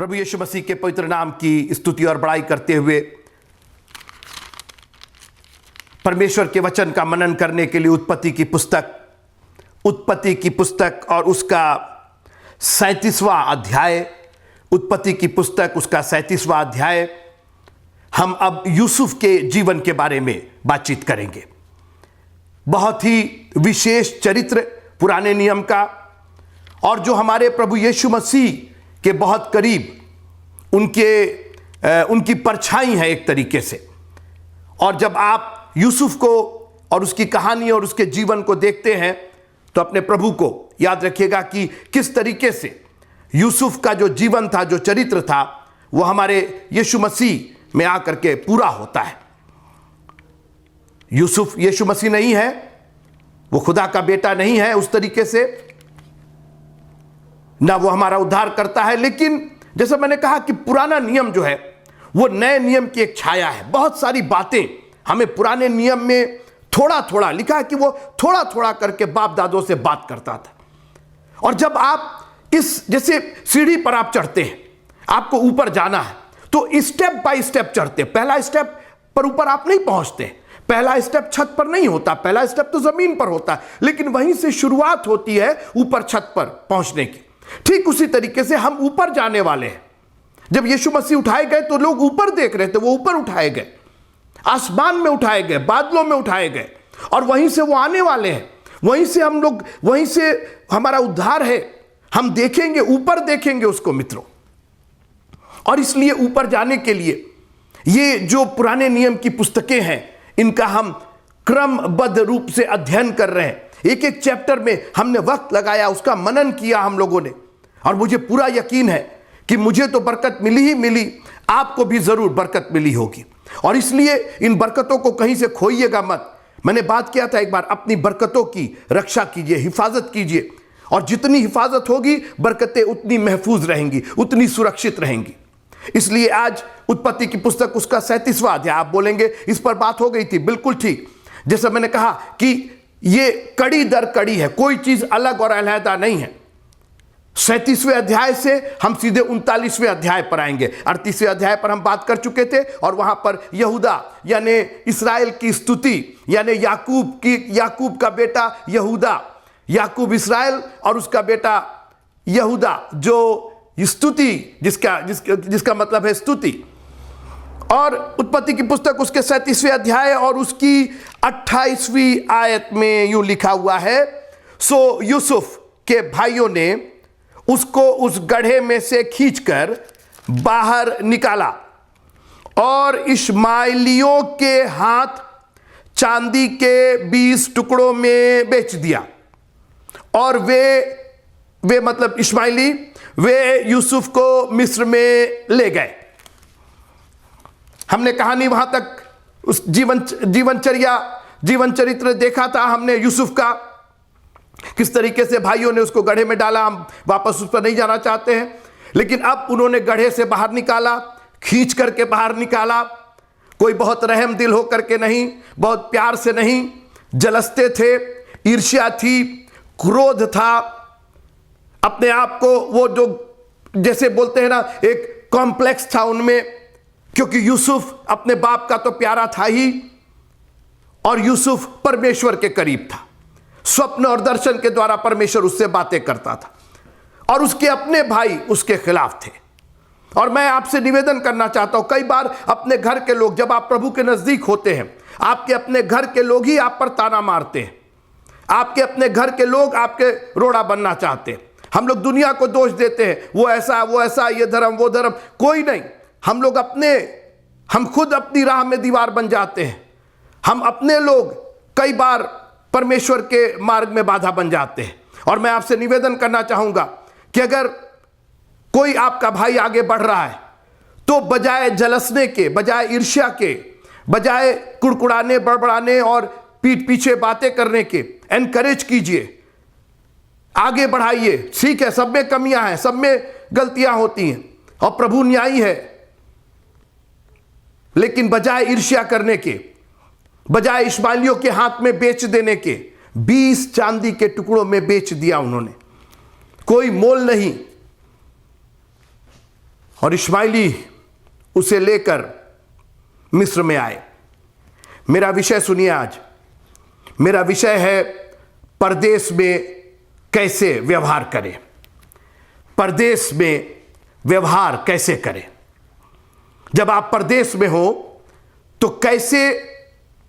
प्रभु यीशु मसीह के पवित्र नाम की स्तुति और बड़ाई करते हुए परमेश्वर के वचन का मनन करने के लिए उत्पत्ति की पुस्तक और उसका 37वां अध्याय, उत्पत्ति की पुस्तक उसका 37वां अध्याय, हम अब यूसुफ के जीवन के बारे में बातचीत करेंगे। बहुत ही विशेष चरित्र पुराने नियम का, और जो हमारे प्रभु यीशु मसीह के बहुत करीब उनकी परछाई है एक तरीके से। और जब आप यूसुफ को और उसकी कहानी और उसके जीवन को देखते हैं तो अपने प्रभु को याद रखिएगा कि किस तरीके से यूसुफ का जो जीवन था, जो चरित्र था, वो हमारे यीशु मसीह में आकर के पूरा होता है। यूसुफ यीशु मसीह नहीं है, वो खुदा का बेटा नहीं है उस तरीके से, ना वो हमारा उद्धार करता है। लेकिन जैसा मैंने कहा कि पुराना नियम जो है वो नए नियम की एक छाया है। बहुत सारी बातें हमें पुराने नियम में थोड़ा थोड़ा लिखा है कि वो थोड़ा थोड़ा करके बाप दादों से बात करता था। और जब आप इस जैसे सीढ़ी पर आप चढ़ते हैं, आपको ऊपर जाना है, तो स्टेप बाय स्टेप चढ़ते। पहला स्टेप पर ऊपर आप नहीं पहुंचते, पहला स्टेप छत पर नहीं होता, पहला स्टेप तो जमीन पर होता है, लेकिन वहीं से शुरुआत होती है ऊपर छत पर पहुंचने की। ठीक उसी तरीके से हम ऊपर जाने वाले हैं। जब यीशु मसीह उठाए गए तो लोग ऊपर देख रहे थे, वो ऊपर उठाए गए, आसमान में उठाए गए, बादलों में उठाए गए, और वहीं से वो आने वाले हैं। वहीं से हम लोग, वहीं से हमारा उद्धार है। हम देखेंगे, ऊपर देखेंगे उसको मित्रों। और इसलिए ऊपर जाने के लिए ये जो पुराने नियम की पुस्तकें हैं, इनका हम क्रमबद्ध रूप से अध्ययन कर रहे हैं। एक एक चैप्टर में हमने वक्त लगाया, उसका मनन किया हम लोगों ने, और मुझे पूरा यकीन है कि मुझे तो बरकत मिली ही मिली, आपको भी जरूर बरकत मिली होगी। और इसलिए इन बरकतों को कहीं से खोइएगा मत। मैंने बात किया था एक बार, अपनी बरकतों की रक्षा कीजिए, हिफाजत कीजिए, और जितनी हिफाजत होगी बरकतें उतनी महफूज रहेंगी, उतनी सुरक्षित रहेंगी। इसलिए आज उत्पत्ति की पुस्तक उसका 37वां अध्याय। आप बोलेंगे इस पर बात हो गई थी, बिल्कुल ठीक। जैसा मैंने कहा कि ये कड़ी दर कड़ी है, कोई चीज अलग और अलहदा नहीं है। 37वें अध्याय से हम सीधे 39वें अध्याय पर आएंगे। 38वें अध्याय पर हम बात कर चुके थे, और वहां पर यहूदा यानी इस्राएल की स्तुति, यानी याकूब का बेटा यहूदा, याकूब इस्राएल और उसका बेटा यहूदा, जो स्तुति जिसका मतलब है स्तुति। और उत्पत्ति की पुस्तक उसके 37वें अध्याय और उसकी 28वीं आयत में यूं लिखा हुआ है, सो यूसुफ के भाइयों ने उसको उस गड्ढे में से खींचकर बाहर निकाला और इश्माइलियों के हाथ चांदी के 20 टुकड़ों में बेच दिया। और वे मतलब इश्माइली, वे यूसुफ को मिस्र में ले गए। हमने कहानी वहां तक उस जीवन चरित्र देखा था हमने यूसुफ का, किस तरीके से भाइयों ने उसको गड्ढे में डाला। हम वापस उस पर नहीं जाना चाहते हैं, लेकिन अब उन्होंने गड्ढे से बाहर निकाला, खींच करके बाहर निकाला। कोई बहुत रहम दिल होकर के नहीं, बहुत प्यार से नहीं, जलसते थे, ईर्ष्या थी, क्रोध था, अपने आप को वो जो जैसे बोलते हैं ना, एक कॉम्प्लेक्स था उनमें, क्योंकि यूसुफ अपने बाप का तो प्यारा था ही, और यूसुफ परमेश्वर के करीब था। स्वप्न और दर्शन के द्वारा परमेश्वर उससे बातें करता था, और उसके अपने भाई उसके खिलाफ थे। और मैं आपसे निवेदन करना चाहता हूं, कई बार अपने घर के लोग, जब आप प्रभु के नजदीक होते हैं, आपके अपने घर के लोग ही आप पर ताना मारते हैं। आपके अपने घर के लोग आपके रोड़ा बनना चाहते हैं। हम लोग दुनिया को दोष देते हैं, वो ऐसा, ये धर्म, वो धर्म। कोई नहीं, हम खुद अपनी राह में दीवार बन जाते हैं। हम अपने लोग कई बार परमेश्वर के मार्ग में बाधा बन जाते हैं। और मैं आपसे निवेदन करना चाहूंगा कि अगर कोई आपका भाई आगे बढ़ रहा है, तो बजाय जलसने के, बजाय ईर्ष्या के, बजाय कुड़कुड़ाने, बड़बड़ाने और पीठ पीछे बातें करने के, एनकरेज कीजिए, आगे बढ़ाइए। ठीक है, सब में कमियां हैं, सब में गलतियां होती हैं, और प्रभु न्यायी है, लेकिन बजाय ईर्ष्या करने के, बजाय इश्माइलियों के हाथ में बेच देने के, 20 चांदी के टुकड़ों में बेच दिया उन्होंने। कोई मोल नहीं, और इश्माइली उसे लेकर मिस्र में आए। मेरा विषय सुनिए आज। मेरा विषय है परदेश में कैसे व्यवहार करें। परदेश में व्यवहार कैसे करें। जब आप परदेश में हो तो कैसे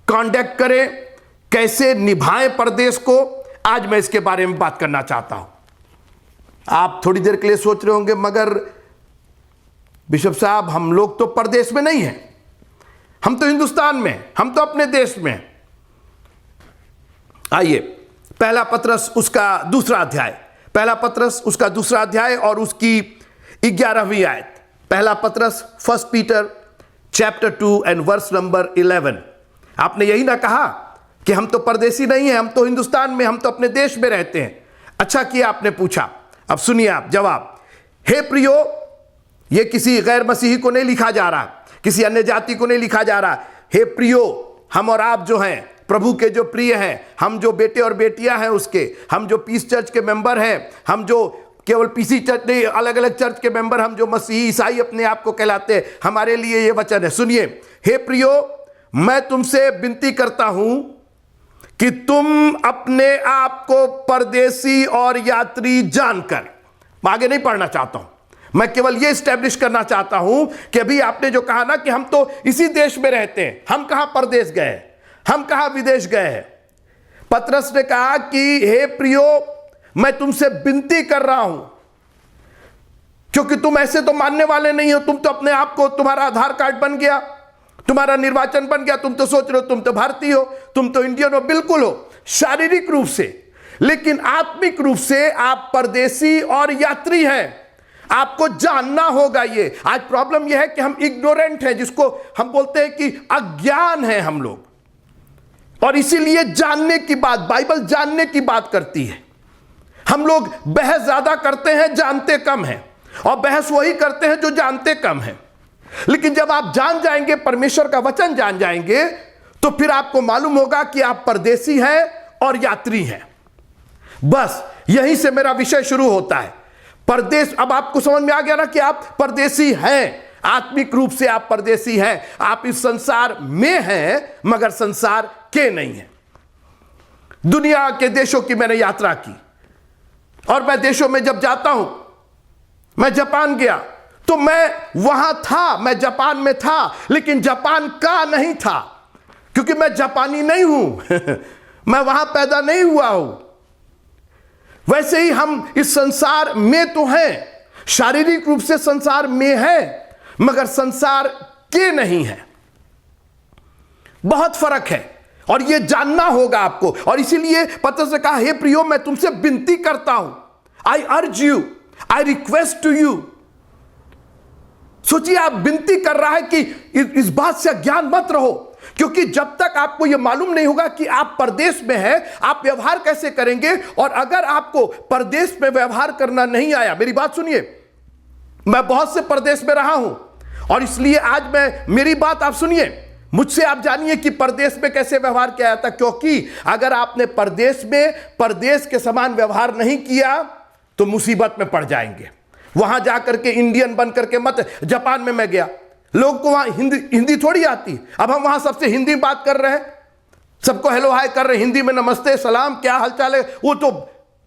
कॉन्डक्ट करें, कैसे निभाएं परदेश को, आज मैं इसके बारे में बात करना चाहता हूं। आप थोड़ी देर के लिए सोच रहे होंगे मगर बिशप साहब हम लोग तो परदेश में नहीं हैं, हम तो हिंदुस्तान में, हम तो अपने देश में। आइए पहला पत्रस उसका दूसरा अध्याय, पहला पत्रस उसका दूसरा अध्याय और उसकी 11वीं आयत। पहला पत्रस 1 Peter chapter 2 and verse number 11। आपने यही ना कहा कि हम तो परदेसी नहीं हैं, हम तो हिंदुस्तान में, हम तो अपने देश में रहते हैं। अच्छा किया आपने पूछा। अब सुनिए आप जवाब। हे प्रियो, ये किसी गैर मसीही को नहीं लिखा जा रहा, किसी अन्य जाति को नहीं लिखा जा रहा। हे प्रियो, हम और आप जो हैं प्रभु के जो प्रिय हैं, हम जो बेटे और बेटियां हैं उसके, हम जो पीस चर्च के मेंबर हैं, हम जो केवल पीसी चर्च नहीं अलग अलग चर्च के मेंबर, हम जो मसीही ईसाई अपने आप को कहलाते हैं, हमारे लिए ये वचन है। सुनिए, हे प्रियो, मैं तुमसे विनती करता हूं कि तुम अपने आप को परदेसी और यात्री जानकर, मैं आगे नहीं पढ़ना चाहता हूं, मैं केवल यह स्टैब्लिश करना चाहता हूं कि अभी आपने जो कहा ना कि हम तो इसी देश में रहते हैं, हम कहां परदेश गए, हम कहां विदेश गए हैं। पतरस ने कहा कि हे प्रियो, मैं तुमसे विनती कर रहा हूं, क्योंकि तुम ऐसे तो मानने वाले नहीं हो। तुम तो अपने आप को, तुम्हारा आधार कार्ड बन गया, तुम्हारा निर्वाचन बन गया, तुम तो सोच रहे हो तुम तो भारतीय हो, तुम तो इंडियन हो, बिल्कुल हो शारीरिक रूप से, लेकिन आत्मिक रूप से आप परदेसी और यात्री हैं। आपको जानना होगा ये। आज प्रॉब्लम यह है कि हम इग्नोरेंट हैं, जिसको हम बोलते हैं कि अज्ञान है हम लोग, और इसीलिए जानने की बात, बाइबल जानने की बात करती है। हम लोग बहस ज्यादा करते हैं, जानते कम हैं, और बहस वही करते हैं जो जानते कम हैं। लेकिन जब आप जान जाएंगे, परमेश्वर का वचन जान जाएंगे, तो फिर आपको मालूम होगा कि आप परदेसी हैं और यात्री हैं। बस यहीं से मेरा विषय शुरू होता है। परदेश, अब आपको समझ में आ गया ना कि आप परदेसी हैं, आत्मिक रूप से आप परदेसी हैं। आप इस संसार में हैं मगर संसार के नहीं हैं। दुनिया के देशों की मैंने यात्रा की, और मैं देशों में जब जाता हूं, मैं जापान गया तो मैं वहां था, मैं जापान में था, लेकिन जापान का नहीं था, क्योंकि मैं जापानी नहीं हूं मैं वहां पैदा नहीं हुआ हूं। वैसे ही हम इस संसार में तो हैं, शारीरिक रूप से संसार में हैं, मगर संसार के नहीं हैं। बहुत फर्क है, और यह जानना होगा आपको। और इसीलिए पत्रस ने कहा, हे प्रियो, मैं तुमसे विनती करता हूं, I urge you, I request to you. सोचिए, आप विनती कर रहा है कि इस बात से अज्ञान मत रहो, क्योंकि जब तक आपको यह मालूम नहीं होगा कि आप परदेश में हैं, आप व्यवहार कैसे करेंगे। और अगर आपको परदेश में व्यवहार करना नहीं आया, मेरी बात सुनिए, मैं बहुत से परदेश में रहा हूं, और इसलिए आज मेरी बात आप सुनिए, मुझसे आप जानिए कि परदेश में कैसे व्यवहार किया जाता। क्योंकि अगर आपने परदेश में परदेश के समान व्यवहार नहीं किया तो मुसीबत में पड़ जाएंगे। वहां जाकर के इंडियन बन करके मत। जापान में मैं गया, लोग को वहां हिंदी थोड़ी आती। अब हम वहां सबसे हिंदी बात कर रहे हैं, सबको हेलो हाय कर रहे हैं हिंदी में, नमस्ते सलाम क्या हालचाल है, वो तो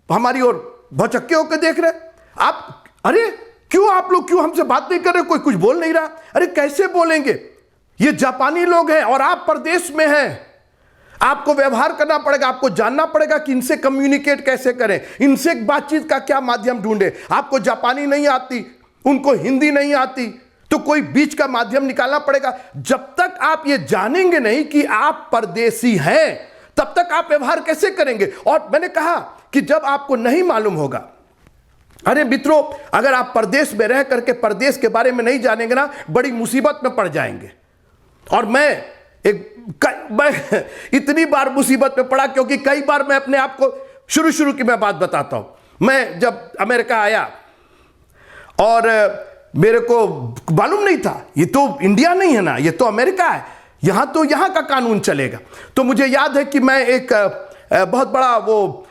हमारी ओर भौचक्के होकर देख रहे। आप, अरे क्यों आप लोग क्यों हमसे बात नहीं कर रहे, कोई कुछ बोल नहीं रहा। अरे कैसे बोलेंगे, ये जापानी लोग हैं और आप परदेश में हैं। आपको व्यवहार करना पड़ेगा, आपको जानना पड़ेगा कि इनसे कम्युनिकेट कैसे करें, इनसे बातचीत का क्या माध्यम ढूंढे। आपको जापानी नहीं आती, उनको हिंदी नहीं आती, तो कोई बीच का माध्यम निकालना पड़ेगा। जब तक आप ये जानेंगे नहीं कि आप परदेसी हैं, तब तक आप व्यवहार कैसे करेंगे। और मैंने कहा कि जब आपको नहीं मालूम होगा, अरे मित्रों, अगर आप परदेश में रह करके परदेश के बारे में नहीं जानेंगे ना, बड़ी मुसीबत में पड़ जाएंगे। और मैं इतनी बार मुसीबत में पड़ा, क्योंकि कई बार मैं अपने आप को, शुरू की मैं बात बताता हूं। मैं जब अमेरिका आया और मेरे को मालूम नहीं था, ये तो इंडिया नहीं है ना, ये तो अमेरिका है, यहां तो यहां का कानून चलेगा। तो मुझे याद है कि मैं एक बहुत बड़ा वो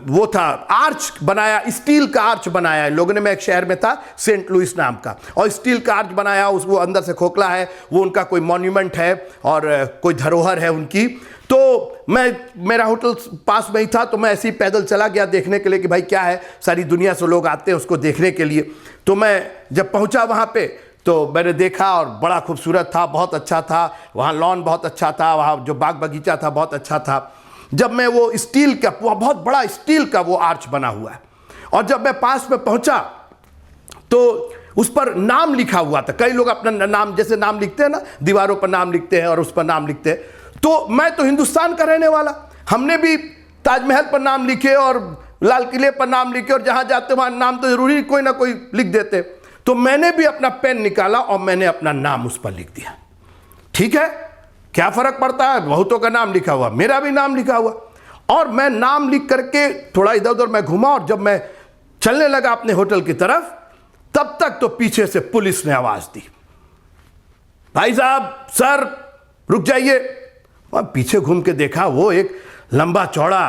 वो था आर्च बनाया, स्टील का आर्च बनाया है लोगों ने। मैं एक शहर में था सेंट लुइस नाम का, और स्टील का आर्च बनाया, उस वो अंदर से खोखला है, वो उनका कोई मॉन्यूमेंट है और कोई धरोहर है उनकी। तो मेरा होटल पास में ही था, तो मैं ऐसे ही पैदल चला गया देखने के लिए कि भाई क्या है, सारी दुनिया से लोग आते हैं उसको देखने के लिए। तो मैं जब पहुंचा वहां पे तो मैंने देखा और बड़ा खूबसूरत था, बहुत अच्छा था, वहाँ लॉन बहुत अच्छा था, वहाँ जो बाग बगीचा था बहुत अच्छा था। जब मैं वो स्टील का, बहुत बड़ा स्टील का वो आर्च बना हुआ है, और जब मैं पास में पहुंचा तो उस पर नाम लिखा हुआ था। कई लोग अपना नाम, जैसे नाम लिखते हैं ना, दीवारों पर नाम लिखते हैं और उस पर नाम लिखते हैं। तो मैं तो हिंदुस्तान का रहने वाला, हमने भी ताजमहल पर नाम लिखे और लाल किले पर नाम लिखे, और जहां जाते वहां नाम तो जरूरी कोई ना कोई लिख देते। तो मैंने भी अपना पेन निकाला और मैंने अपना नाम उस पर लिख दिया। ठीक है, क्या फर्क पड़ता है, बहुतों का नाम लिखा हुआ, मेरा भी नाम लिखा हुआ। और मैं नाम लिख करके थोड़ा इधर उधर मैं घुमा, और जब मैं चलने लगा अपने होटल की तरफ, तब तक तो पीछे से पुलिस ने आवाज दी, भाई साहब, सर रुक जाइए। और पीछे घूम के देखा, वो एक लंबा चौड़ा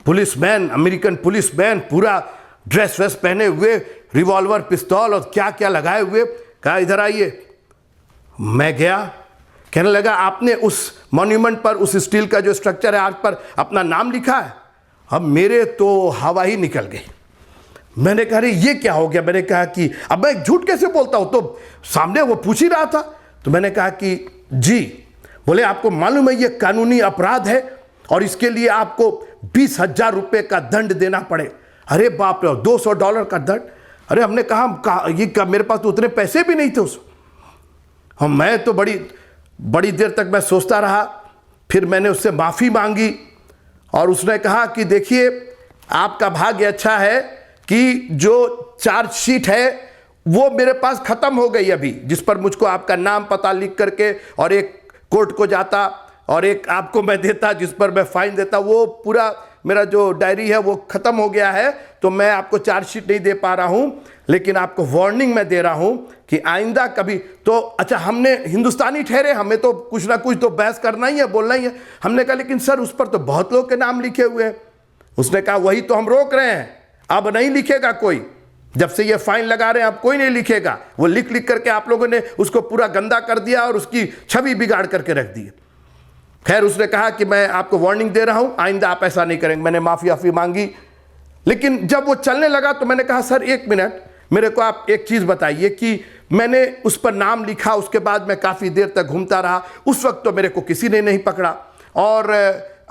पुलिसमैन, अमेरिकन पुलिसमैन, पूरा ड्रेस वेस पहने हुए, रिवॉल्वर, पिस्तौल और क्या क्या लगाए हुए। कहा इधर आइए। मैं गया, कहने लगा आपने उस मॉन्यूमेंट पर, उस स्टील का जो स्ट्रक्चर है आर्च पर अपना नाम लिखा है। अब मेरे तो हवा ही निकल गई। मैंने कहा अरे ये क्या हो गया। मैंने कहा कि अब मैं झूठ कैसे बोलता हूं, तो सामने वो पूछ ही रहा था। तो मैंने कहा कि जी। बोले आपको मालूम है ये कानूनी अपराध है और इसके लिए आपको 20,000 रुपये का दंड देना पड़े। अरे बाप रे, $200 का दंड। अरे हमने कहा मेरे पास तो उतने पैसे भी नहीं थे उस। हम मैं तो बड़ी देर तक मैं सोचता रहा। फिर मैंने उससे माफ़ी मांगी और उसने कहा कि देखिए आपका भाग्य अच्छा है कि जो चार्जशीट है वो मेरे पास ख़त्म हो गई अभी, जिस पर मुझको आपका नाम पता लिख करके और एक कोर्ट को जाता और एक आपको मैं देता जिस पर मैं फाइन देता, वो पूरा मेरा जो डायरी है वो ख़त्म हो गया है। तो मैं आपको चार्जशीट नहीं दे पा रहा हूँ, लेकिन आपको वार्निंग मैं दे रहा हूँ कि आइंदा कभी तो। अच्छा, हमने हिंदुस्तानी ठहरे, हमें तो कुछ ना कुछ तो बहस करना ही है, बोलना ही है। हमने कहा लेकिन सर उस पर तो बहुत लोग के नाम लिखे हुए हैं। उसने कहा वही तो हम रोक रहे हैं, अब नहीं लिखेगा कोई, जब से ये फाइन लगा रहे हैं अब कोई नहीं लिखेगा। वो लिख लिख करके आप लोगों ने उसको पूरा गंदा कर दिया और उसकी छवि बिगाड़ करके रख दी। खैर उसने कहा कि मैं आपको वार्निंग दे रहा हूं, आइंदा आप ऐसा नहीं करेंगे। मैंने माफ़ी मांगी, लेकिन जब वो चलने लगा तो मैंने कहा सर एक मिनट, मेरे को आप एक चीज़ बताइए कि मैंने उस पर नाम लिखा, उसके बाद मैं काफ़ी देर तक घूमता रहा, उस वक्त तो मेरे को किसी ने नहीं पकड़ा, और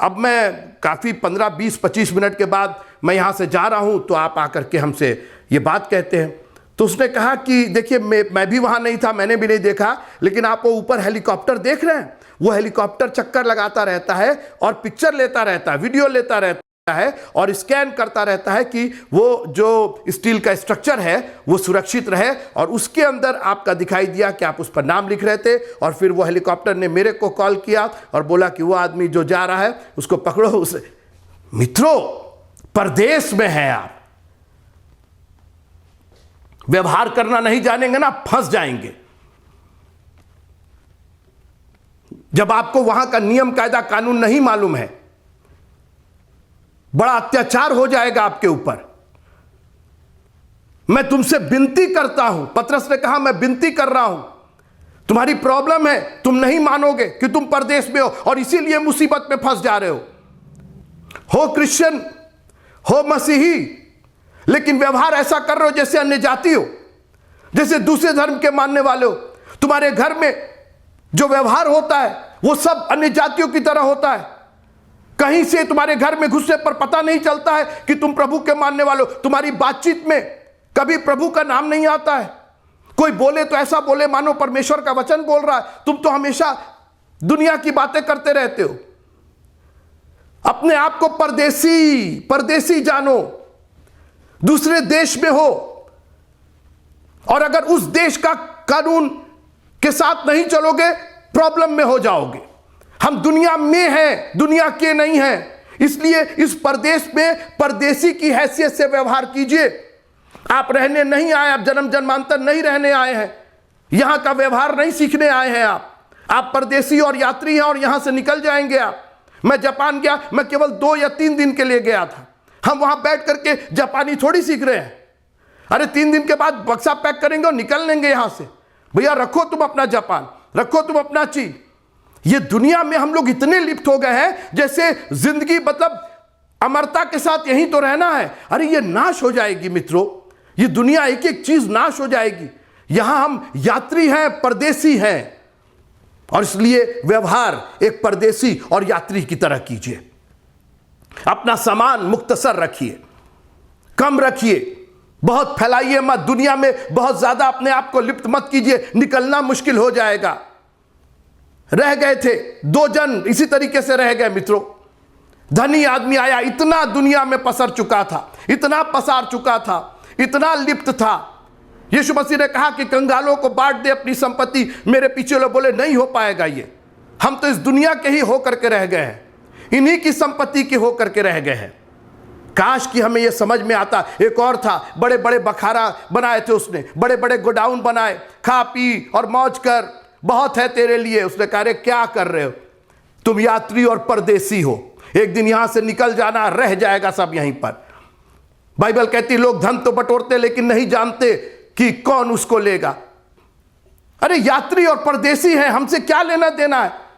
अब मैं काफ़ी 15, 20, 25 मिनट के बाद मैं यहाँ से जा रहा हूँ तो आप आकर के हमसे ये बात कहते हैं। तो उसने कहा कि देखिए मैं भी वहाँ नहीं था, मैंने भी नहीं देखा, लेकिन आप वो ऊपर हेलीकॉप्टर देख रहे हैं, वो हेलीकॉप्टर चक्कर लगाता रहता है और पिक्चर लेता रहता है, वीडियो लेता रहता है और स्कैन करता रहता है कि वो जो स्टील का स्ट्रक्चर है वो सुरक्षित रहे। और उसके अंदर आपका दिखाई दिया कि आप उस पर नाम लिख रहे थे, और फिर वो हेलीकॉप्टर ने मेरे को कॉल किया और बोला कि वो आदमी जो जा रहा है उसको पकड़ो। उसे मित्रों, परदेश में है आप, व्यवहार करना नहीं जानेंगे ना, फंस जाएंगे। जब आपको वहां का नियम कायदा कानून नहीं मालूम है, बड़ा अत्याचार हो जाएगा आपके ऊपर। मैं तुमसे विनती करता हूं, पतरस ने कहा मैं विनती कर रहा हूं, तुम्हारी प्रॉब्लम है, तुम नहीं मानोगे कि तुम परदेश में हो और इसीलिए मुसीबत में फंस जा रहे हो क्रिश्चियन, हो मसीही, लेकिन व्यवहार ऐसा कर रहे हो जैसे अन्य जाति हो, जैसे दूसरे धर्म के मानने वाले हो। तुम्हारे घर में जो व्यवहार होता है वो सब अन्य जातियों की तरह होता है। कहीं से तुम्हारे घर में घुसने पर पता नहीं चलता है कि तुम प्रभु के मानने वाले हो। तुम्हारी बातचीत में कभी प्रभु का नाम नहीं आता है। कोई बोले तो ऐसा बोले मानो परमेश्वर का वचन बोल रहा है, तुम तो हमेशा दुनिया की बातें करते रहते हो। अपने आप को परदेसी जानो, दूसरे देश में हो, और अगर उस देश का कानून के साथ नहीं चलोगे प्रॉब्लम में हो जाओगे। हम दुनिया में हैं, दुनिया के नहीं हैं, इसलिए इस परदेश में परदेसी की हैसियत से व्यवहार कीजिए। आप रहने नहीं आए, आप जन्म जन्मांतर नहीं रहने आए हैं, यहां का व्यवहार नहीं सीखने आए हैं। आप परदेसी और यात्री हैं और यहां से निकल जाएंगे आप। मैं जापान गया, मैं केवल 2 या 3 दिन के लिए गया था। हम वहां बैठ करके जापानी थोड़ी सीख रहे हैं। अरे 3 दिन के बाद बक्सा पैक करेंगे और निकल लेंगे यहां से। भैया रखो तुम अपना जापान, रखो तुम अपना चीन। ये दुनिया में हम लोग इतने लिप्त हो गए हैं जैसे जिंदगी मतलब अमरता के साथ यहीं तो रहना है। अरे ये नाश हो जाएगी मित्रों, ये दुनिया एक एक चीज नाश हो जाएगी। यहां हम यात्री हैं, परदेसी हैं, और इसलिए व्यवहार एक परदेसी और यात्री की तरह कीजिए। अपना सामान मुख्तसर रखिए, कम रखिए, बहुत फैलाइए मत। दुनिया में बहुत ज्यादा अपने आप को लिप्त मत कीजिए, निकलना मुश्किल हो जाएगा। रह गए थे 2 जन, इसी तरीके से रह गए मित्रों। धनी आदमी आया, इतना दुनिया में पसर चुका था, इतना पसार चुका था, इतना लिप्त था। यीशु मसीह ने कहा कि कंगालों को बांट दे अपनी संपत्ति। मेरे पीछे लोग बोले नहीं हो पाएगा ये, हम तो इस दुनिया के ही होकर के रह गए हैं, इन्हीं की संपत्ति के होकर के रह गए हैं। काश कि हमें यह समझ में आता। एक और था, बड़े बड़े बखारा बनाए थे उसने, बड़े बड़े गोडाउन बनाए, खा पी और मौज कर, बहुत है तेरे लिए। उसने कहा रे क्या कर रहे हो, तुम यात्री और परदेसी हो, एक दिन यहां से निकल जाना, रह जाएगा सब यहीं पर। बाइबल कहती लोग धन तो बटोरते लेकिन नहीं जानते कि कौन उसको लेगा। अरे यात्री और परदेसी हैं, हमसे क्या लेना देना है।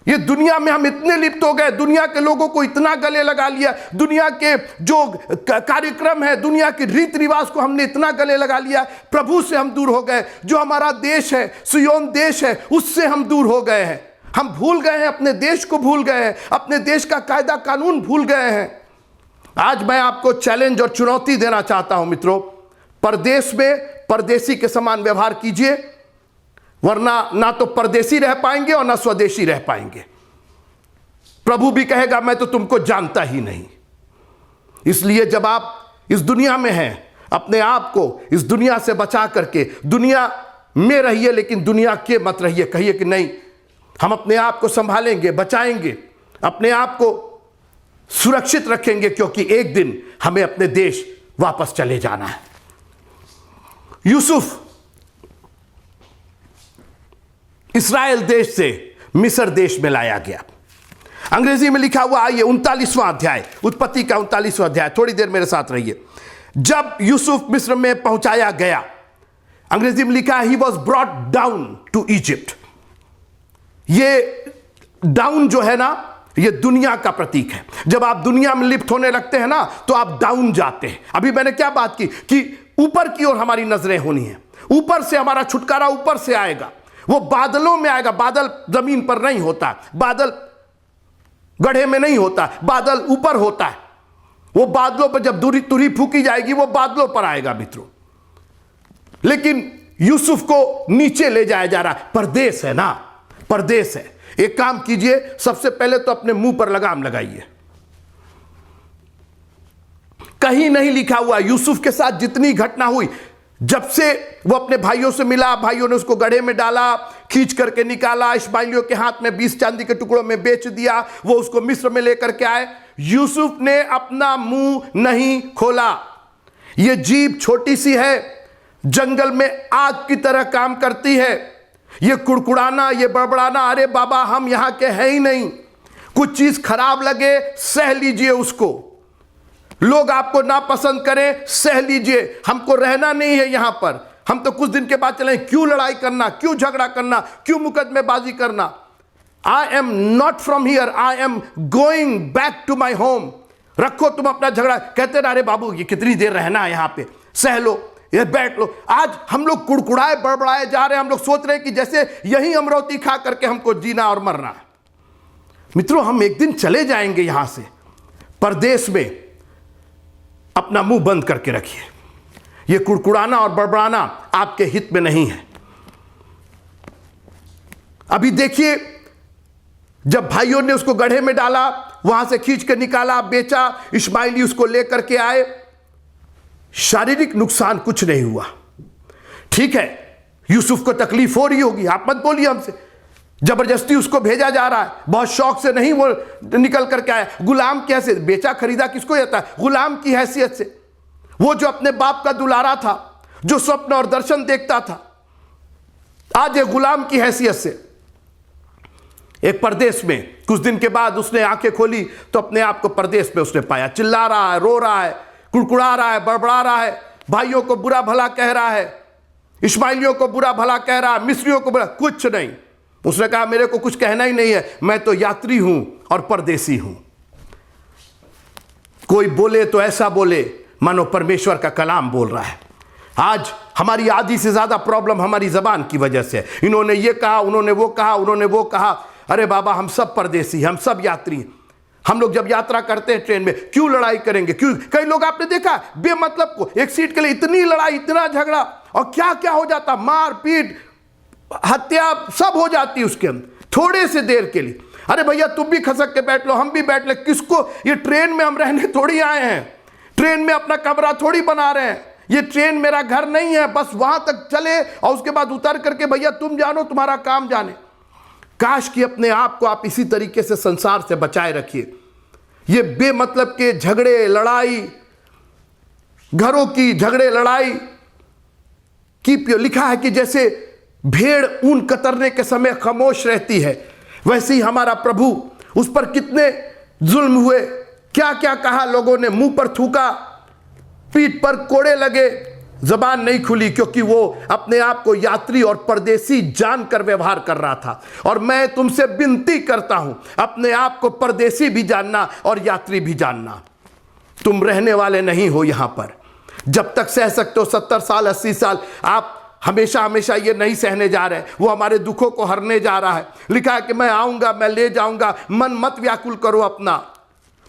ये दुनिया में हम इतने लिप्त हो गए, दुनिया के लोगों को इतना गले लगा लिया, दुनिया के जो कार्यक्रम है, दुनिया के रीति रिवाज को हमने इतना गले लगा लिया, प्रभु से हम दूर हो गए। जो हमारा देश है, सियोन देश है, उससे हम दूर हो गए हैं। हम भूल गए हैं, अपने देश को भूल गए हैं, अपने देश का कायदा कानून भूल गए हैं। आज मैं आपको चैलेंज और चुनौती देना चाहता हूं मित्रों, परदेश में परदेसी के समान व्यवहार कीजिए, वरना ना तो परदेसी रह पाएंगे और ना स्वदेशी रह पाएंगे। प्रभु भी कहेगा मैं तो तुमको जानता ही नहीं। इसलिए जब आप इस दुनिया में हैं, अपने आप को इस दुनिया से बचा करके दुनिया में रहिए, लेकिन दुनिया के मत रहिए। कहिए कि नहीं, हम अपने आप को संभालेंगे, बचाएंगे, अपने आप को सुरक्षित रखेंगे, क्योंकि एक दिन हमें अपने देश वापस चले जाना है। यूसुफ इस्राएल देश से मिस्र देश में लाया गया। अंग्रेजी में लिखा हुआ, आइए 39वां अध्याय, उत्पत्ति का 39वां अध्याय, थोड़ी देर मेरे साथ रहिए। जब यूसुफ मिस्र में पहुंचाया गया, अंग्रेजी में लिखा ही was brought down to Egypt. ये डाउन जो है ना, ये दुनिया का प्रतीक है। जब आप दुनिया में लिप्त होने लगते हैं ना, तो आप डाउन जाते हैं। अभी मैंने क्या बात की कि ऊपर की ओर हमारी नजरें होनी है, ऊपर से हमारा छुटकारा ऊपर से आएगा, वो बादलों में आएगा। बादल जमीन पर नहीं होता, बादल गड्ढे में नहीं होता, बादल ऊपर होता है। वो बादलों पर जब तुरही फूकी जाएगी, वो बादलों पर आएगा मित्रों। लेकिन यूसुफ को नीचे ले जाया जा रहा है, परदेश है ना, परदेश है। एक काम कीजिए, सबसे पहले तो अपने मुंह पर लगाम लगाइए। कहीं नहीं लिखा हुआ यूसुफ के साथ जितनी घटना हुई, जब से वो अपने भाइयों से मिला, भाइयों ने उसको गड्ढे में डाला, खींच करके निकाला, इश्माइलियों के हाथ में 20 चांदी के टुकड़ों में बेच दिया, वो उसको मिस्र में लेकर के आए। यूसुफ ने अपना मुंह नहीं खोला। ये जीभ छोटी सी है, जंगल में आग की तरह काम करती है। ये कुड़कुड़ाना, ये बड़बड़ाना, अरे बाबा हम यहां के हैं ही नहीं, कुछ चीज खराब लगे सह लीजिए उसको, लोग आपको ना पसंद करें सह लीजिए, हमको रहना नहीं है यहां पर, हम तो कुछ दिन के बाद चलें। क्यों लड़ाई करना, क्यों झगड़ा करना, क्यों मुकदमेबाजी करना। I am not from here, I am going back to my home. रखो तुम अपना झगड़ा। कहते ना अरे बाबू ये कितनी देर रहना है यहां पे, सह लो, ये बैठ लो। आज हम लोग कुड़कुड़ाए बड़बड़ाए जा रहे हैं, हम लोग सोच रहे हैं कि जैसे यही अमरौती खा करके हमको जीना और मरना है। मित्रों हम एक दिन चले जाएंगे यहां से, परदेश में अपना मुंह बंद करके रखिए। यह कुड़कुड़ाना और बड़बड़ाना आपके हित में नहीं है। अभी देखिए, जब भाइयों ने उसको गड्ढे में डाला, वहां से खींच के निकाला, बेचा, इश्माइली उसको लेकर के आए, शारीरिक नुकसान कुछ नहीं हुआ। ठीक है, यूसुफ को तकलीफ हो रही होगी, आप मत बोलिए हमसे, जबरदस्ती उसको भेजा जा रहा है, बहुत शौक से नहीं वो निकल करके आया। गुलाम की हैसियत, बेचा खरीदा किसको जाता है, गुलाम की हैसियत से। वो जो अपने बाप का दुलारा था, जो स्वप्न और दर्शन देखता था, आज ये गुलाम की हैसियत से। एक परदेश में। कुछ दिन के बाद उसने आंखें खोली तो अपने आप को परदेश में उसने पाया। चिल्ला रहा है, रो रहा है, कुड़कुड़ा रहा है, बड़बड़ा रहा है, भाइयों को बुरा भला कह रहा है, इस्माइलियों को बुरा भला कह रहा है, मिस्रियों को बुरा, कुछ नहीं। उसने कहा मेरे को कुछ कहना ही नहीं है, मैं तो यात्री हूं और परदेसी हूं। कोई बोले तो ऐसा बोले मानो परमेश्वर का कलाम बोल रहा है। आज हमारी आधी से ज्यादा प्रॉब्लम हमारी जबान की वजह से। इन्होंने ये कहा, उन्होंने वो कहा, उन्होंने वो कहा। अरे बाबा, हम सब परदेसी, हम सब यात्री। हम लोग जब यात्रा करते हैं ट्रेन में, क्यों लड़ाई करेंगे? क्यों? कई लोग आपने देखा बेमतलब को एक सीट के लिए इतनी लड़ाई, इतना झगड़ा, और क्या क्या हो जाता, मार पीट, हत्या सब हो जाती उसके अंदर थोड़े से देर के लिए। अरे भैया, तुम भी खसक के बैठ लो, हम भी बैठ ले, किसको? ये ट्रेन में हम रहने थोड़ी आए हैं, ट्रेन में अपना कमरा थोड़ी बना रहे हैं। ये ट्रेन मेरा घर नहीं है, बस वहां तक चले और उसके बाद उतर करके भैया तुम जानो, तुम्हारा काम जाने। काश कि अपने आप को आप इसी तरीके से संसार से बचाए रखिए। ये बेमतलब के झगड़े लड़ाई, घरों की झगड़े लड़ाई की लिखा है कि जैसे भेड़ ऊन कतरने के समय खामोश रहती है, वैसे ही हमारा प्रभु, उस पर कितने जुल्म हुए, क्या क्या कहा लोगों ने, मुंह पर थूका, पीठ पर कोड़े लगे, जबान नहीं खुली, क्योंकि वो अपने आप को यात्री और परदेसी जानकर व्यवहार कर रहा था। और मैं तुमसे विनती करता हूं, अपने आप को परदेसी भी जानना और यात्री भी जानना। तुम रहने वाले नहीं हो यहां पर। जब तक सह सकते हो 70 साल 80 साल, आप हमेशा हमेशा ये नहीं सहने जा रहे। वो हमारे दुखों को हरने जा रहा है। लिखा है कि मैं आऊंगा, मैं ले जाऊंगा। मन मत व्याकुल करो अपना,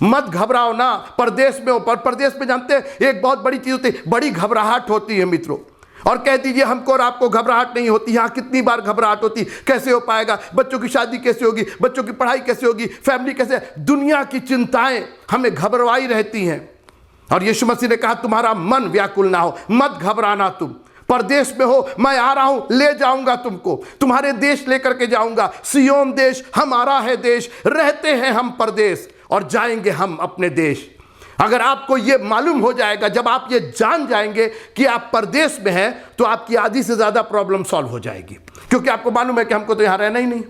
मत घबराओ ना। परदेश में हो, पर परदेश में जानते हैं एक बहुत बड़ी चीज होती है, बड़ी घबराहट होती है मित्रों। और कह दीजिए हमको और आपको घबराहट नहीं होती। यहाँ कितनी बार घबराहट होती, कैसे हो पाएगा, बच्चों की शादी कैसे होगी, बच्चों की पढ़ाई कैसे होगी, फैमिली कैसे, दुनिया की चिंताएं हमें घबराई रहती हैं। और यीशु मसीह ने कहा तुम्हारा मन व्याकुल ना हो, मत घबराना। तुम परदेश में हो, मैं आ रहा हूं, ले जाऊंगा तुमको, तुम्हारे देश लेकर के जाऊंगा। सियोन देश हमारा है देश, रहते हैं हम परदेश और जाएंगे हम अपने देश। अगर आपको यह मालूम हो जाएगा, जब आप ये जान जाएंगे कि आप परदेश में हैं, तो आपकी आधी से ज्यादा प्रॉब्लम सॉल्व हो जाएगी। क्योंकि आपको मालूम है कि हमको तो यहां रहना ही नहीं,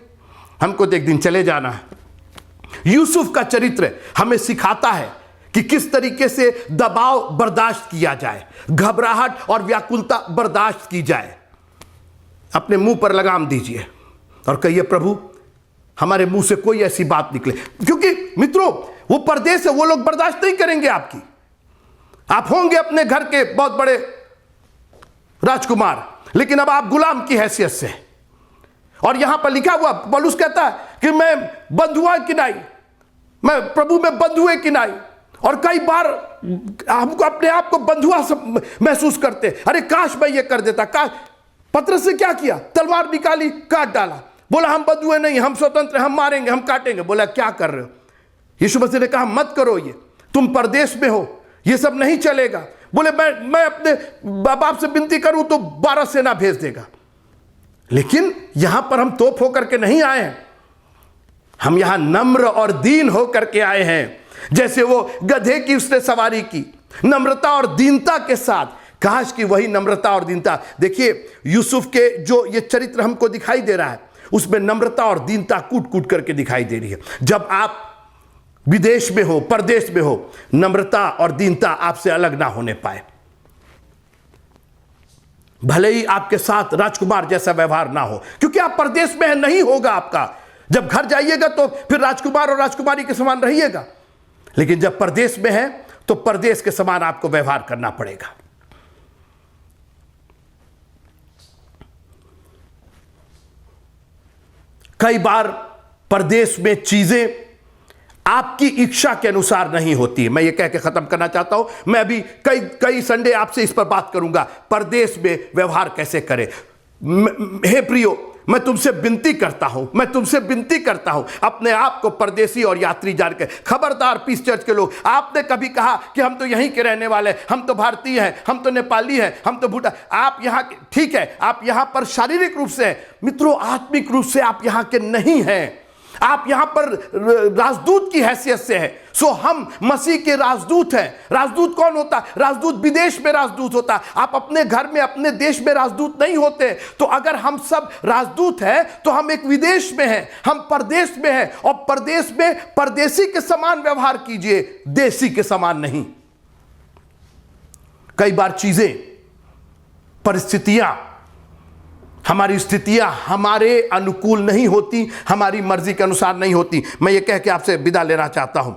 हमको तो एक दिन चले जाना है। यूसुफ का चरित्र हमें सिखाता है कि किस तरीके से दबाव बर्दाश्त किया जाए, घबराहट और व्याकुलता बर्दाश्त की जाए। अपने मुंह पर लगाम दीजिए और कहिए प्रभु हमारे मुंह से कोई ऐसी बात निकले। क्योंकि मित्रों, वो परदेश है, वो लोग बर्दाश्त नहीं करेंगे आपकी। आप होंगे अपने घर के बहुत बड़े राजकुमार, लेकिन अब आप गुलाम की हैसियत से। और यहां पर लिखा हुआ, पौलुस कहता है कि मैं बंधुआ किनाई, मैं प्रभु में बंधुए किनाई। और कई बार हमको अपने आप को बंधुआ महसूस करते, अरे काश मैं ये कर देता, काश। पतरस से क्या किया, तलवार निकाली, काट डाला, बोला हम बंधुए नहीं, हम स्वतंत्र, हम मारेंगे, हम काटेंगे। बोला क्या कर रहे हो? यीशु मसीह ने कहा मत करो ये, तुम परदेश में हो, ये सब नहीं चलेगा। बोले मैं अपने बाप से विनती करूं तो 12 सेना भेज देगा। लेकिन यहां पर हम तोप होकर के नहीं आए हैं, हम यहां नम्र और दीन होकर के आए हैं। जैसे वो गधे की उसने सवारी की, नम्रता और दीनता के साथ। काश कि वही नम्रता और दीनता, देखिए यूसुफ के जो ये चरित्र हमको दिखाई दे रहा है, उसमें नम्रता और दीनता कूट कूट करके दिखाई दे रही है। जब आप विदेश में हो, परदेश में हो, नम्रता और दीनता आपसे अलग ना होने पाए। भले ही आपके साथ राजकुमार जैसा व्यवहार ना हो, क्योंकि आप परदेश में नहीं होगा आपका। जब घर जाइएगा तो फिर राजकुमार और राजकुमारी के समान रहिएगा, लेकिन जब परदेश में है तो परदेश के समान आपको व्यवहार करना पड़ेगा। कई बार परदेश में चीजें आपकी इच्छा के अनुसार नहीं होती है। मैं ये कह के खत्म करना चाहता हूं। मैं अभी कई संडे आपसे इस पर बात करूंगा, परदेश में व्यवहार कैसे करें। हे प्रियो, मैं तुमसे विनती करता हूं, मैं तुमसे विनती करता हूं, अपने आप को परदेसी और यात्री जान के। खबरदार पीस चर्च के लोग, आपने कभी कहा कि हम तो यहीं के रहने वाले, हम तो भारतीय हैं, हम तो नेपाली हैं, हम तो भूटान, आप यहाँ के, ठीक है, आप यहाँ पर शारीरिक रूप से हैं, मित्रों आत्मिक रूप से आप यहाँ के नहीं हैं। आप यहां पर राजदूत की हैसियत से हैं। सो हम मसीह के राजदूत हैं। राजदूत कौन होता है? राजदूत विदेश में राजदूत होता है। आप अपने घर में, अपने देश में राजदूत नहीं होते। तो अगर हम सब राजदूत हैं तो हम एक विदेश में हैं, हम परदेश में हैं, और परदेश में परदेसी के समान व्यवहार कीजिए, देसी के समान नहीं। कई बार चीजें, परिस्थितियां, हमारी स्थितियां हमारे अनुकूल नहीं होती, हमारी मर्जी के अनुसार नहीं होती। मैं ये कह के आपसे विदा लेना चाहता हूं।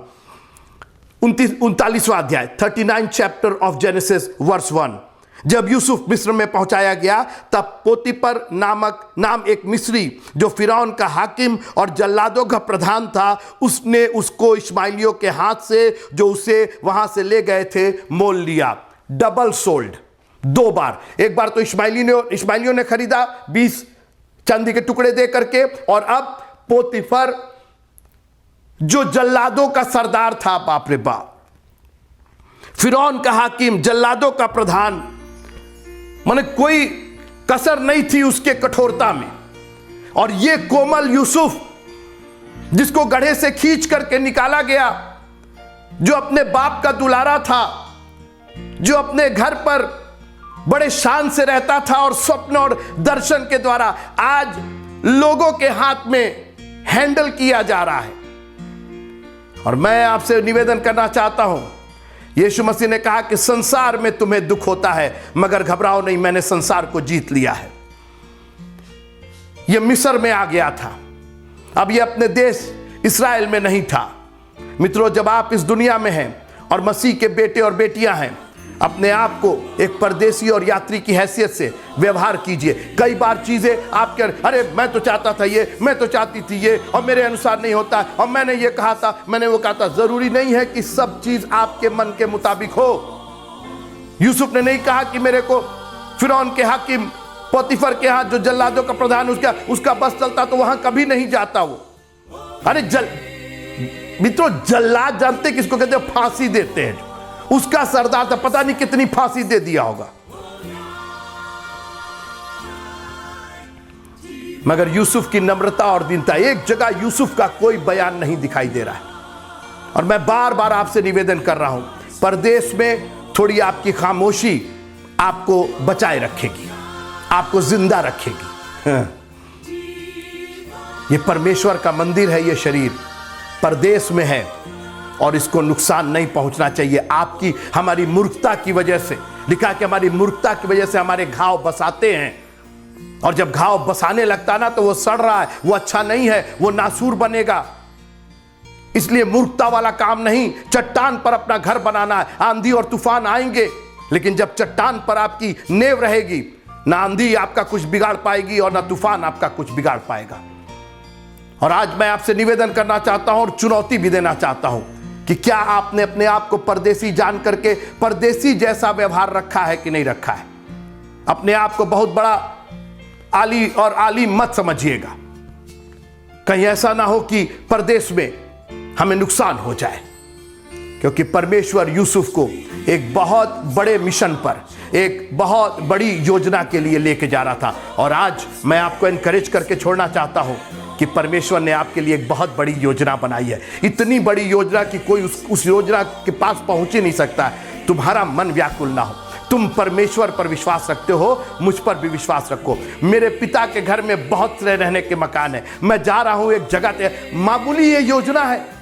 39वां अध्याय, 39 चैप्टर ऑफ जेनेसिस वर्स 1। जब यूसुफ मिस्र में पहुंचाया गया, तब पोतीपर नाम एक मिस्री जो फिरौन का हाकिम और जल्लादों का प्रधान था, उसने उसको इश्माइलियों के हाथ से, जो उसे वहां से ले गए थे, मोल लिया। डबल सोल्ड, 2 बार। एक बार तो इश्माइलियों ने खरीदा 20 चांदी के टुकड़े दे करके, और अब पोतीफर जो जल्लादों का सरदार था, बाप रे बाप, फिरौन का हाकिम, जल्लादों का प्रधान, माने कोई कसर नहीं थी उसके कठोरता में। और ये कोमल यूसुफ, जिसको गड्ढे से खींच करके निकाला गया, जो अपने बाप का दुलारा था, जो अपने घर पर बड़े शान से रहता था और स्वप्न और दर्शन के द्वारा आज लोगों के हाथ में हैंडल किया जा रहा है। और मैं आपसे निवेदन करना चाहता हूं, यीशु मसीह ने कहा कि संसार में तुम्हें दुख होता है, मगर घबराओ नहीं, मैंने संसार को जीत लिया है। यह मिस्र में आ गया था, अब यह अपने देश इस्राएल में नहीं था। मित्रों, जब आप इस दुनिया में हैं और मसीह के बेटे और बेटियां हैं, अपने आप को एक परदेसी और यात्री की हैसियत से व्यवहार कीजिए। कई बार चीजें आपके, अरे मैं तो चाहता था ये, मैं तो चाहती थी ये, और मेरे अनुसार नहीं होता, और मैंने ये कहा था, मैंने वो कहा था। जरूरी नहीं है कि सब चीज आपके मन के मुताबिक हो। यूसुफ ने नहीं कहा कि मेरे को फिरौन के हाकिम पोतीफर के हाथ, जो जल्लादों का प्रधान, उसका बस चलता तो वहां कभी नहीं जाता वो। अरे मित्रों, जल्लाद जानते किसको कहते हैं? फांसी देते हैं। उसका सरदार था, पता नहीं कितनी फांसी दे दिया होगा। मगर यूसुफ की नम्रता और दीनता, एक जगह यूसुफ का कोई बयान नहीं दिखाई दे रहा है। और मैं बार बार आपसे निवेदन कर रहा हूं, परदेश में थोड़ी आपकी खामोशी आपको बचाए रखेगी, आपको जिंदा रखेगी। ये परमेश्वर का मंदिर है, ये शरीर परदेश में है और इसको नुकसान नहीं पहुंचना चाहिए। आपकी, हमारी मूर्खता की वजह से, लिखा कि हमारी मूर्खता की वजह से हमारे घाव बसाते हैं, और जब घाव बसाने लगता ना तो वो सड़ रहा है, वो अच्छा नहीं है, वो नासूर बनेगा। इसलिए मूर्खता वाला काम नहीं, चट्टान पर अपना घर बनाना है। आंधी और तूफान आएंगे, लेकिन जब चट्टान पर आपकी नेव रहेगी, ना आंधी आपका कुछ बिगाड़ पाएगी और ना तूफान आपका कुछ बिगाड़ पाएगा। और आज मैं आपसे निवेदन करना चाहता हूं और चुनौती भी देना चाहता हूं कि क्या आपने अपने आप को परदेसी जान करके परदेसी जैसा व्यवहार रखा है कि नहीं रखा है। अपने आप को बहुत बड़ा आली और आलिम मत समझिएगा, कहीं ऐसा ना हो कि परदेश में हमें नुकसान हो जाए। क्योंकि परमेश्वर यूसुफ को एक बहुत बड़े मिशन पर, एक बहुत बड़ी योजना के लिए लेके जा रहा था। और आज मैं आपको एनकरेज करके छोड़ना चाहता हूं कि परमेश्वर ने आपके लिए एक बहुत बड़ी योजना बनाई है। इतनी बड़ी योजना कि कोई उस योजना के पास पहुंच ही नहीं सकता है। तुम्हारा मन व्याकुल ना हो, तुम परमेश्वर पर विश्वास रखते हो, मुझ पर भी विश्वास रखो। मेरे पिता के घर में बहुत से रहने के मकान है, मैं जा रहा हूं एक जगह, मामूली ये योजना है।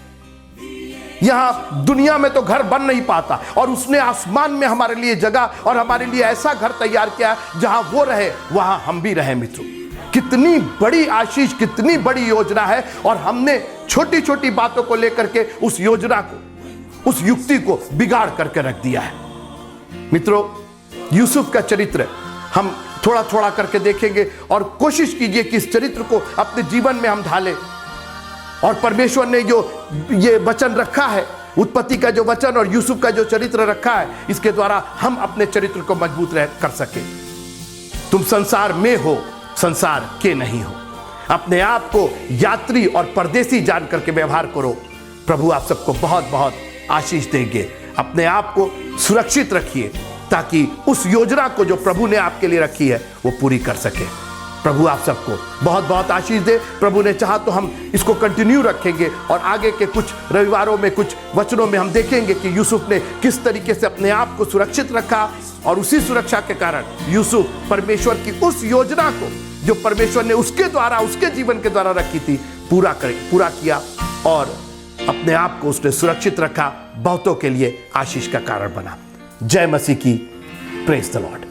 यहां दुनिया में तो घर बन नहीं पाता, और उसने आसमान में हमारे लिए जगह और हमारे लिए ऐसा घर तैयार किया जहां वो रहे वहां हम भी रहे। मित्रों, कितनी बड़ी आशीष, कितनी बड़ी योजना है, और हमने छोटी छोटी बातों को लेकर के उस योजना को, उस युक्ति को बिगाड़ करके रख दिया है। मित्रों, यूसुफ का चरित्र हम थोड़ा थोड़ा करके देखेंगे और कोशिश कीजिए कि इस चरित्र को अपने जीवन में हम ढालें। और परमेश्वर ने जो ये वचन रखा है, उत्पत्ति का जो वचन और यूसुफ का जो चरित्र रखा है, इसके द्वारा हम अपने चरित्र को मजबूत कर सके। तुम संसार में हो, संसार के नहीं हो। अपने आप को यात्री और परदेसी जान करके व्यवहार करो। प्रभु आप सबको बहुत बहुत आशीष देंगे। अपने आप को सुरक्षित रखिए ताकि उस योजना को जो प्रभु ने आपके लिए रखी है वो पूरी कर सके। प्रभु आप सबको बहुत बहुत आशीष दे। प्रभु ने चाहा तो हम इसको कंटिन्यू रखेंगे और आगे के कुछ रविवारों में, कुछ वचनों में हम देखेंगे कि यूसुफ ने किस तरीके से अपने आप को सुरक्षित रखा और उसी सुरक्षा के कारण यूसुफ परमेश्वर की उस योजना को जो परमेश्वर ने उसके द्वारा, उसके जीवन के द्वारा रखी थी, पूरा किया और अपने आप को उसने सुरक्षित रखा, बहुतों के लिए आशीष का कारण बना। जय मसीह की। Praise the Lord.